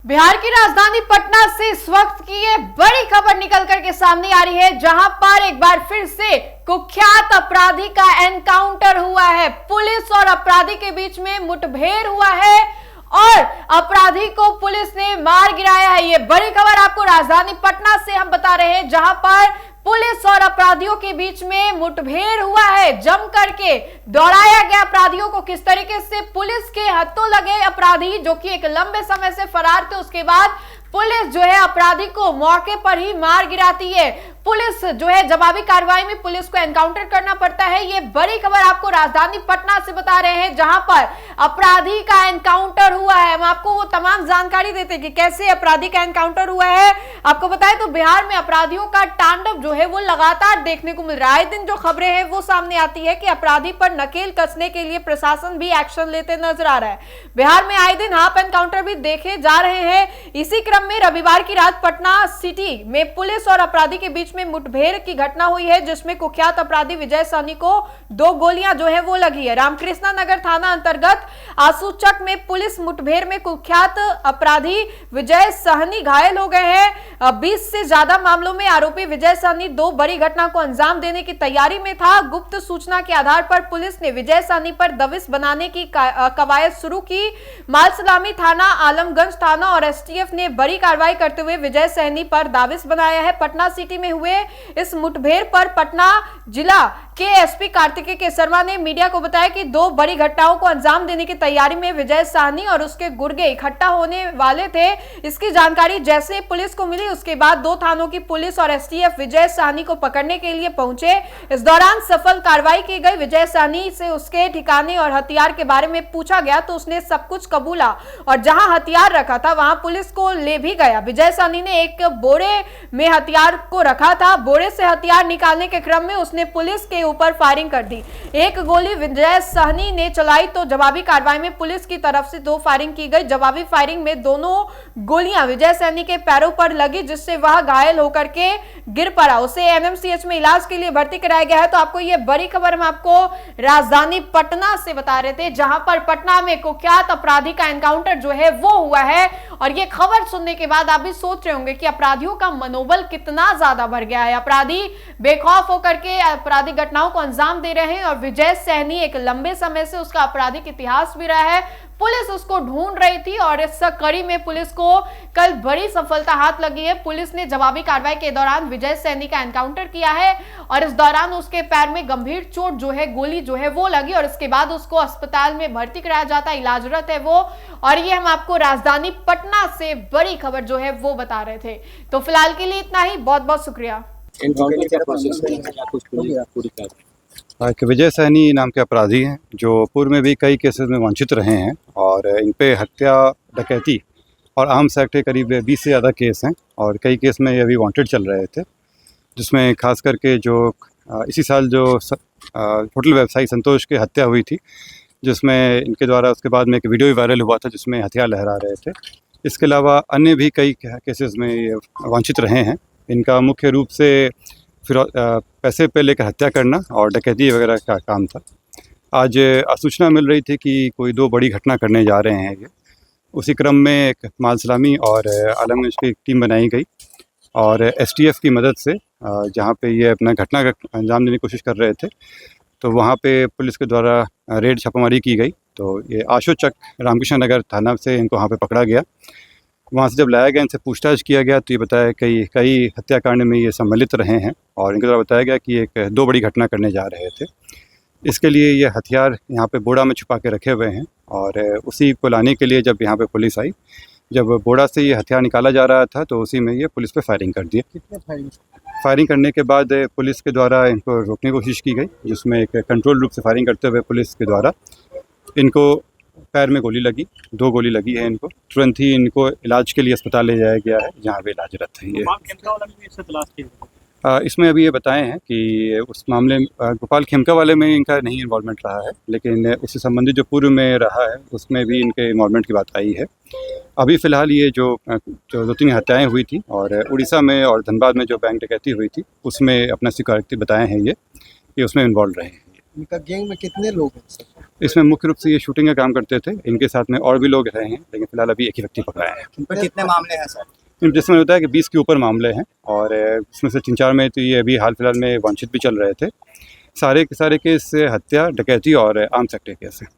बिहार की राजधानी पटना से इस वक्त की ये बड़ी खबर निकल करके सामने आ रही है, जहां पर एक बार फिर से कुख्यात अपराधी का एनकाउंटर हुआ है। पुलिस और अपराधी के बीच में मुठभेड़ हुआ है और अपराधी को पुलिस ने मार गिराया है। ये बड़ी खबर आपको राजधानी पटना से हम बता रहे हैं, जहां पर पुलिस और अपराधियों के बीच में मुठभेड़ हुआ है। जम करके दौड़ाया गया अपराधियों को। किस तरीके से पुलिस के हाथों लगे अपराधी, जो कि एक लंबे समय से फरार थे, उसके बाद पुलिस जो है अपराधी को मौके पर ही मार गिराती है। पुलिस जो है जवाबी कार्रवाई में पुलिस को एनकाउंटर करना पड़ता है। ये बड़ी खबर आपको राजधानी पटना से बता रहे हैं, जहां पर अपराधी का एनकाउंटर हुआ है। हम आपको वो तमाम जानकारी देते हैं कि कैसे अपराधी का एनकाउंटर हुआ है। आपको बताएं तो बिहार में अपराधियों का तांडव जो है वो लगातार देखने को मिल रहा है। आए दिन जो खबरें हैं वो सामने आती है कि अपराधी पर नकेल कसने के लिए प्रशासन भी एक्शन लेते नजर आ रहा है। बिहार में आए दिन हाफ एनकाउंटर भी देखे जा रहे हैं। इसी क्रम में रविवार की रात पटना सिटी में पुलिस और अपराधी के बीच में मुठभेड़ की घटना हुई है, जिसमें कुख्यात अपराधी विजय सहनी को 2 गोलियां जो है वो लगी है। रामकृष्णा नगर थाना अंतर्गत आसूचक में पुलिस मुठभेड़ में कुख्यात अपराधी विजय सहनी घायल हो गए हैं। 20 से ज्यादा मामलों में आरोपी विजय सहनी 2 बड़ी घटना को अंजाम देने की तैयारी में था। गुप्त सूचना के आधार पर पुलिस ने विजय सहनी पर दबिश बनाने की कवायद शुरू की। मालसलामी थाना, आलमगंज थाना और एसटीएफ ने बड़ी कार्रवाई करते हुए विजय सहनी पर दाविश बनाया है। पटना सिटी में हुए इस मुठभेड़ पर पटना जिला के एसपी कार्तिकेय के शर्मा ने मीडिया को बताया कि 2 बड़ी घटनाओं को अंजाम देने की तैयारी में विजय सहनी और उसके गुर्गे इकट्ठा होने वाले थे। इसकी जानकारी जैसे पुलिस को मिली, उसके बाद 2 थानों की पुलिस और एसटीएफ विजय सहनी को पकड़ने के लिए पहुंचे। इस दौरान सफल कार्रवाई की गई। विजय सहनी से उसके ठिकाने और हथियार के बारे में पूछा गया तो उसने सब कुछ कबूला और जहां हथियार रखा था वहां पुलिस को ले भी गया। विजय सहनी ने एक बोरे में हथियार को रखा था। बोरे से हथियार निकालने के क्रम में उसने पुलिस के ऊपर फायरिंग कर दी। 1 गोली विजय सहनी ने चलाई तो जवाबी कार्रवाई में पुलिस की तरफ से 2 फायरिंग की गई। जवाबी फायरिंग में दोनों गोलियां विजय सहनी के पैरों पर लगी, जिससे वह घायल होकर के गिर पड़ा। उसे एनएमसीएच में इलाज के लिए भर्ती कराया गया है। तो आपको ये बड़ी खबर हम आपको राजधानी पटना से बता रहे थे, जहां पर पटना में कुख्यात अपराधी का एनकाउंटर जो है वो हुआ है। और ये खबर सुनने के बाद आप भी सोच रहे होंगे कि अपराधियों का मनोबल कितना ज्यादा बढ़ गया है। अपराधी बेखौफ होकर के अपराधी घटनाओं को अंजाम दे रहे हैं और विजय सहनी एक लंबे समय से उसका आपराधिक इतिहास भी रहा है। पुलिस उसको ढूंढ रही थी और इस कड़ी में पुलिस को कल बड़ी सफलता हाथ लगी है। पुलिस ने जवाबी कार्रवाई के दौरान विजय सहनी का एनकाउंटर किया है और इस दौरान उसके पैर में गंभीर चोट जो है, गोली जो है वो लगी और इसके बाद उसको अस्पताल में भर्ती कराया जाता है, इलाजरत है वो। और ये हम आपको राजधानी पटना से बड़ी खबर जो है वो बता रहे थे। तो फिलहाल के लिए इतना ही, बहुत बहुत शुक्रिया। विजय सहनी नाम के अपराधी हैं जो पूर्व में भी कई केसेस में वंचित रहे हैं और इन पे हत्या, डकैती और आर्म्स एक्ट के करीब 20 से ज़्यादा केस हैं और कई केस में ये अभी वांटेड चल रहे थे, जिसमें खास करके जो इसी साल जो होटल व्यवसायी संतोष की हत्या हुई थी, जिसमें इनके द्वारा उसके बाद में एक वीडियो भी वायरल हुआ था जिसमें हथियार लहरा रहे थे। इसके अलावा अन्य भी कई केसेस में ये वंचित रहे हैं। इनका मुख्य रूप से फिर पैसे पे लेकर हत्या करना और डकैती वगैरह का काम था। आज सूचना मिल रही थी कि कोई 2 बड़ी घटना करने जा रहे हैं ये। उसी क्रम में एक मालसलामी और आलमगंज की टीम बनाई गई और एसटीएफ की मदद से जहाँ पे ये अपना घटना का अंजाम देने की कोशिश कर रहे थे, तो वहाँ पे पुलिस के द्वारा रेड छापामारी की गई। तो ये आशोचक रामकृष्ण नगर थाना से इनको वहाँ पे पकड़ा गया। वहाँ से जब लाया गया, इनसे पूछताछ किया गया तो ये बताया कई हत्याकांड में ये सम्मिलित रहे हैं और इनके द्वारा बताया गया कि 2 बड़ी घटना करने जा रहे थे। इसके लिए ये हथियार यहाँ पे बोड़ा में छुपा के रखे हुए हैं और उसी को लाने के लिए जब यहाँ पे पुलिस आई, जब बोड़ा से ये हथियार निकाला जा रहा था तो उसी में ये पुलिस पे फायरिंग कर दी। फायरिंग करने के बाद पुलिस के द्वारा इनको रोकने की कोशिश की गई, जिसमें एक कंट्रोल रूप से फायरिंग करते हुए पुलिस के द्वारा इनको पैर में गोली लगी, 2 गोली लगी है इनको। तुरंत ही इनको इलाज के लिए अस्पताल ले जाया गया है, जहाँ पे इलाजरत है ये। इसमें अभी ये बताए हैं कि उस मामले में गोपाल खेमका वाले में इनका नहीं इन्वॉल्वमेंट रहा है, लेकिन उससे संबंधित जो पूर्व में रहा है उसमें भी इनके इन्वॉल्वमेंट की बात आई है। अभी फ़िलहाल ये जो 2-3 हत्याएँ हुई थी और उड़ीसा में और धनबाद में जो बैंक डकैती हुई थी, उसमें अपना स्वीकारोक्ति बताए हैं ये कि उसमें इन्वॉल्व रहे हैं। इनका गैंग में कितने लोग हैं सर? इसमें मुख्य रूप से ये शूटिंग का काम करते थे, इनके साथ में और भी लोग रहे हैं, लेकिन फिलहाल अभी एक ही व्यक्ति पकड़ा है। इन पर कितने मामले हैं सर? जिसमें होता है कि 20 के ऊपर मामले हैं और इसमें से 3-4 में तो ये अभी हाल फिलहाल में वांछित भी चल रहे थे। सारे के सारे केस हत्या, डकैती और आर्म्स एक्ट के केस हैं।